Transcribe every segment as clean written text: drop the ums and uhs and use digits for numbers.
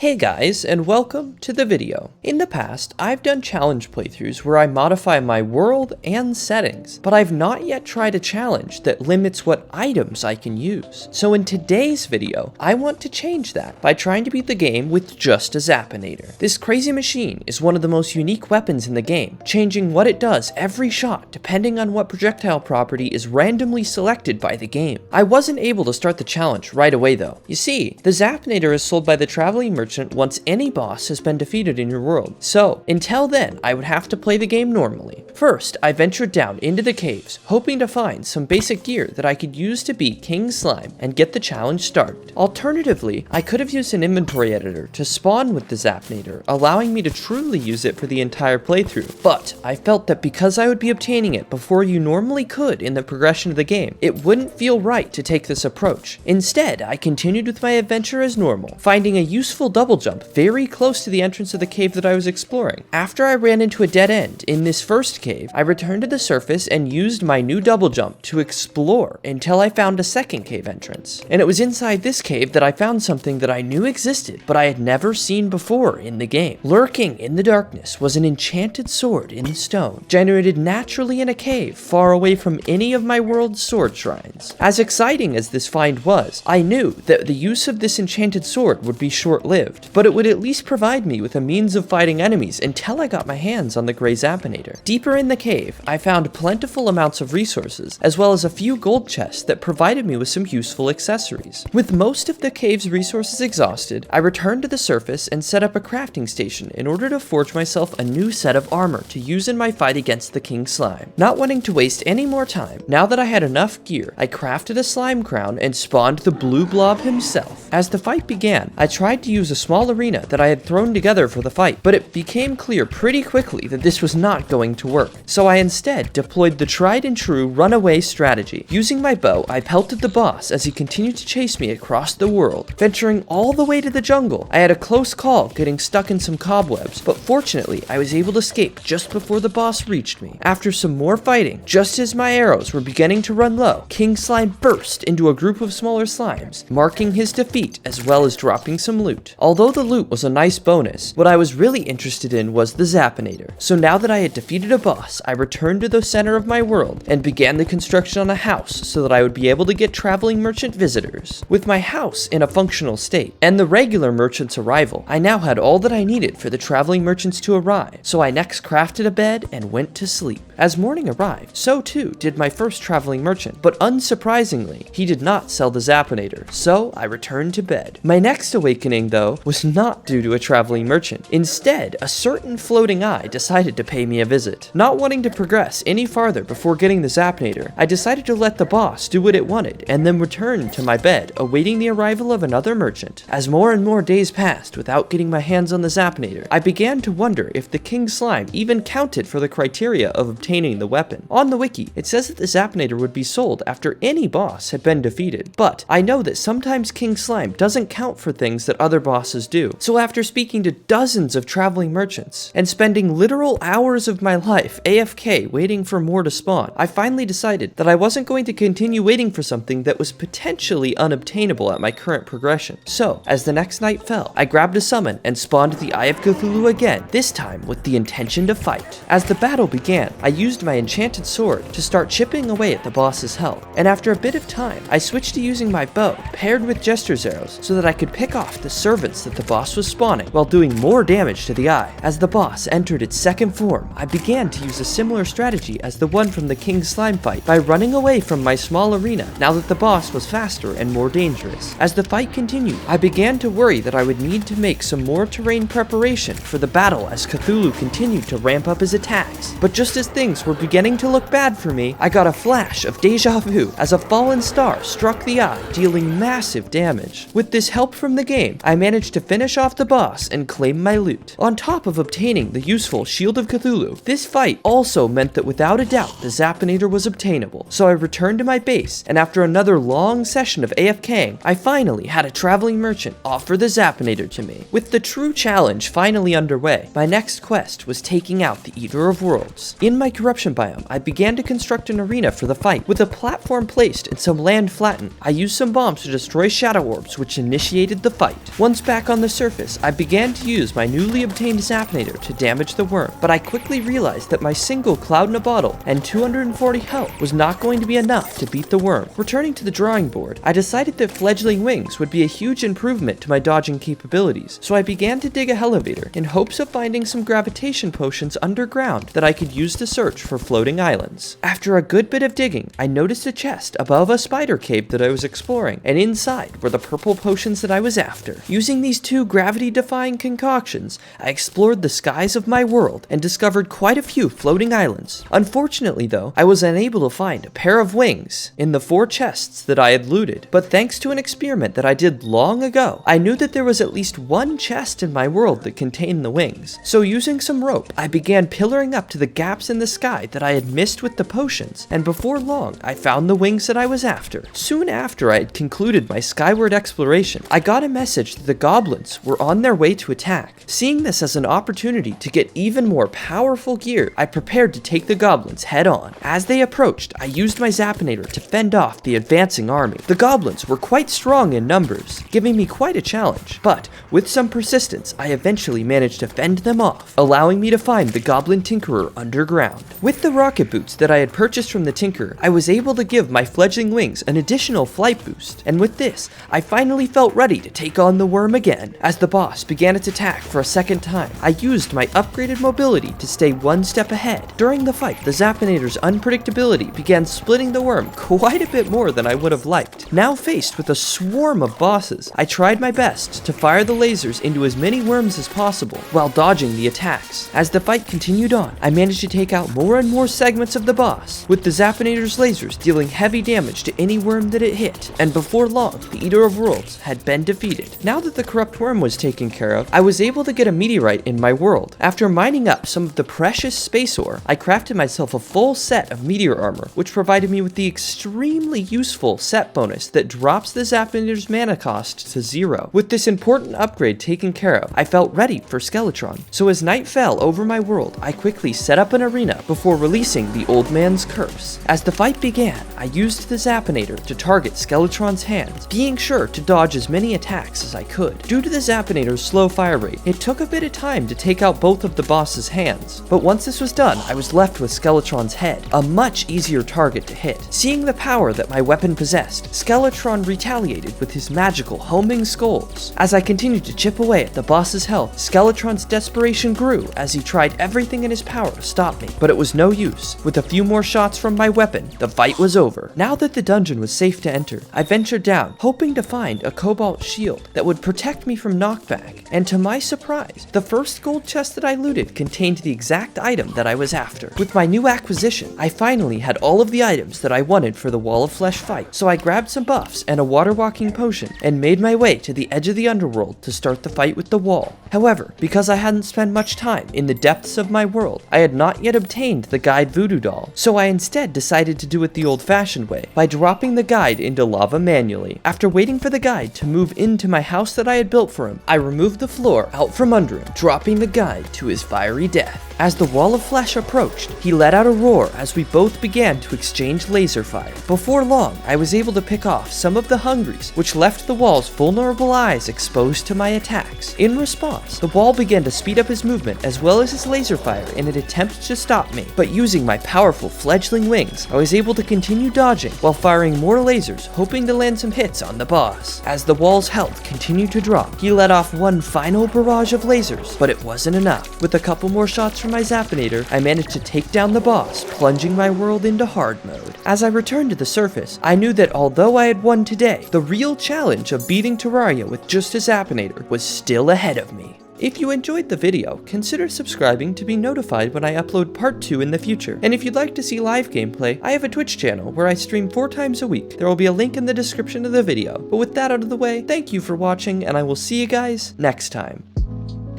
Hey guys, and welcome to the video. In the past, I've done challenge playthroughs where I modify my world and settings, but I've not yet tried a challenge that limits what items I can use. So in today's video, I want to change that by trying to beat the game with just a Zapinator. This crazy machine is one of the most unique weapons in the game, changing what it does every shot depending on what projectile property is randomly selected by the game. I wasn't able to start the challenge right away though. You see, the Zapinator is sold by the traveling merchant once any boss has been defeated in your world. So, until then, I would have to play the game normally. First, I ventured down into the caves, hoping to find some basic gear that I could use to beat King Slime and get the challenge started. Alternatively, I could have used an inventory editor to spawn with the Zapinator, allowing me to truly use it for the entire playthrough. But I felt that because I would be obtaining it before you normally could in the progression of the game, it wouldn't feel right to take this approach. Instead, I continued with my adventure as normal, finding a useful double jump very close to the entrance of the cave that I was exploring. After I ran into a dead end in this first cave, I returned to the surface and used my new double jump to explore until I found a second cave entrance. And it was inside this cave that I found something that I knew existed, but I had never seen before in the game. Lurking in the darkness was an enchanted sword in stone, generated naturally in a cave far away from any of my world's sword shrines. As exciting as this find was, I knew that the use of this enchanted sword would be short-lived, but it would at least provide me with a means of fighting enemies until I got my hands on the gray Zapinator. Deeper in the cave, I found plentiful amounts of resources, as well as a few gold chests that provided me with some useful accessories. With most of the cave's resources exhausted, I returned to the surface and set up a crafting station in order to forge myself a new set of armor to use in my fight against the King Slime. Not wanting to waste any more time, now that I had enough gear, I crafted a slime crown and spawned the blue blob himself. As the fight began, I tried to use a small arena that I had thrown together for the fight, but it became clear pretty quickly that this was not going to work. So I instead deployed the tried and true runaway strategy. Using my bow, I pelted the boss as he continued to chase me across the world. Venturing all the way to the jungle, I had a close call getting stuck in some cobwebs, but fortunately I was able to escape just before the boss reached me. After some more fighting, just as my arrows were beginning to run low, King Slime burst into a group of smaller slimes, marking his defeat as well as dropping some loot. Although the loot was a nice bonus, what I was really interested in was the Zapinator. So now that I had defeated a boss, I returned to the center of my world and began the construction on a house so that I would be able to get traveling merchant visitors. With my house in a functional state and the regular merchant's arrival, I now had all that I needed for the traveling merchants to arrive. So I next crafted a bed and went to sleep. As morning arrived, so too did my first traveling merchant, but unsurprisingly, he did not sell the Zapinator, so I returned to bed. My next awakening, though, was not due to a traveling merchant. Instead, a certain floating eye decided to pay me a visit. Not wanting to progress any farther before getting the Zapinator, I decided to let the boss do what it wanted and then returned to my bed, awaiting the arrival of another merchant. As more and more days passed without getting my hands on the Zapinator, I began to wonder if the King Slime even counted for the criteria of obtaining the weapon. On the wiki, it says that the Zapinator would be sold after any boss had been defeated, but I know that sometimes King Slime doesn't count for things that other bosses do. So after speaking to dozens of traveling merchants and spending literal hours of my life AFK waiting for more to spawn, I finally decided that I wasn't going to continue waiting for something that was potentially unobtainable at my current progression. So, as the next night fell, I grabbed a summon and spawned the Eye of Cthulhu again, this time with the intention to fight. As the battle began, I used my enchanted sword to start chipping away at the boss's health, and after a bit of time, I switched to using my bow paired with jester's arrows so that I could pick off the servants that the boss was spawning while doing more damage to the eye. As the boss entered its second form, I began to use a similar strategy as the one from the King Slime fight by running away from my small arena now that the boss was faster and more dangerous. As the fight continued, I began to worry that I would need to make some more terrain preparation for the battle as Cthulhu continued to ramp up his attacks. But just as things were beginning to look bad for me, I got a flash of deja vu as a fallen star struck the eye, dealing massive damage. With this help from the game, I managed to finish off the boss and claim my loot. On top of obtaining the useful Shield of Cthulhu, this fight also meant that without a doubt the Zapinator was obtainable. So I returned to my base, and after another long session of AFKing, I finally had a traveling merchant offer the Zapinator to me. With the true challenge finally underway, my next quest was taking out the Eater of Worlds. In my corruption biome, I began to construct an arena for the fight. With a platform placed and some land flattened, I used some bombs to destroy shadow orbs, which initiated the fight. Once back on the surface, I began to use my newly obtained Zapinator to damage the worm, but I quickly realized that my single cloud in a bottle and 240 health was not going to be enough to beat the worm. Returning to the drawing board, I decided that fledgling wings would be a huge improvement to my dodging capabilities, so I began to dig a elevator in hopes of finding some gravitation potions underground that I could use to search for floating islands. After a good bit of digging, I noticed a chest above a spider cave that I was exploring, and inside were the purple potions that I was after. Using these two gravity-defying concoctions, I explored the skies of my world and discovered quite a few floating islands. Unfortunately though, I was unable to find a pair of wings in the 4 chests that I had looted, but thanks to an experiment that I did long ago, I knew that there was at least one chest in my world that contained the wings. So using some rope, I began pillaring up to the gaps in the sky that I had missed with the potions, and before long, I found the wings that I was after. Soon after I had concluded my skyward exploration, I got a message that the goblins were on their way to attack. Seeing this as an opportunity to get even more powerful gear, I prepared to take the goblins head on. As they approached, I used my Zapinator to fend off the advancing army. The goblins were quite strong in numbers, giving me quite a challenge, but with some persistence, I eventually managed to fend them off, allowing me to find the Goblin Tinkerer underground. With the rocket boots that I had purchased from the Tinkerer, I was able to give my fledgling wings an additional flight boost, and with this, I finally felt ready to take on the worm again. As the boss began its attack for a second time, I used my upgraded mobility to stay one step ahead. During the fight, the Zapinator's unpredictability began splitting the worm quite a bit more than I would have liked. Now faced with a swarm of bosses, I tried my best to fire the lasers into as many worms as possible while dodging the attacks. As the fight continued on, I managed to take out more and more segments of the boss, with the Zapinator's lasers dealing heavy damage to any worm that it hit, and before long, the Eater of Worlds had been defeated. Now that the corrupt worm was taken care of, I was able to get a meteorite in my world. After mining up some of the precious space ore, I crafted myself a full set of meteor armor, which provided me with the extremely useful set bonus that drops the Zapinator's mana cost to 0. With this important upgrade taken care of, I felt ready for Skeletron. So as night fell over my world, I quickly set up an arena before releasing the old man's curse. As the fight began, I used the Zapinator to target Skeletron's hands, being sure to dodge as many attacks as I could. Due to the Zapinator's slow fire rate, it took a bit of time to take out both of the boss's hands, but once this was done, I was left with Skeletron's head, a much easier target to hit. Seeing the power that my weapon possessed, Skeletron retaliated with his magical homing skulls. As I continued to chip away at the boss's health, Skeletron's desperation grew as he tried everything in his power to stop me, but it was no use. With a few more shots from my weapon, the fight was over. Now that the dungeon was safe to enter, I ventured down, hoping to find a cobalt shield that would protect me from knockback, and to my surprise, the first gold chest that I looted contained the exact item that I was after. With my new acquisition, I finally had all of the items that I wanted for the Wall of Flesh fight, so I grabbed some buffs and a water walking potion and made my way to the edge of the underworld to start the fight with the wall. However, because I hadn't spent much time in the depths of my world, I had not yet obtained the guide voodoo doll, so I instead decided to do it the old-fashioned way, by dropping the guide into lava manually. After waiting for the guide to move into my house that I had built for him, I removed the floor out from under him, dropping the guide to his fiery death. As the Wall of Flesh approached, he let out a roar as we both began to exchange laser fire. Before long, I was able to pick off some of the hungries, which left the wall's vulnerable eyes exposed to my attacks. In response, the wall began to speed up his movement as well as his laser fire in an attempt to stop me, but using my powerful fledgling wings, I was able to continue dodging while firing more lasers, hoping to land some hits on the boss. As the wall's health continued to drop, he let off one final barrage of lasers, but it wasn't enough. With a couple more shots from my Zapinator, I managed to take down the boss, plunging my world into hard mode. As I returned to the surface, I knew that although I had won today, the real challenge of beating Terraria with just a Zapinator was still ahead of me. If you enjoyed the video, consider subscribing to be notified when I upload part 2 in the future. And if you'd like to see live gameplay, I have a Twitch channel where I stream 4 times a week. There will be a link in the description of the video. But with that out of the way, thank you for watching, and I will see you guys next time.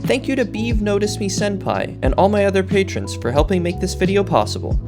Thank you to Beav Notice Me Senpai and all my other patrons for helping make this video possible.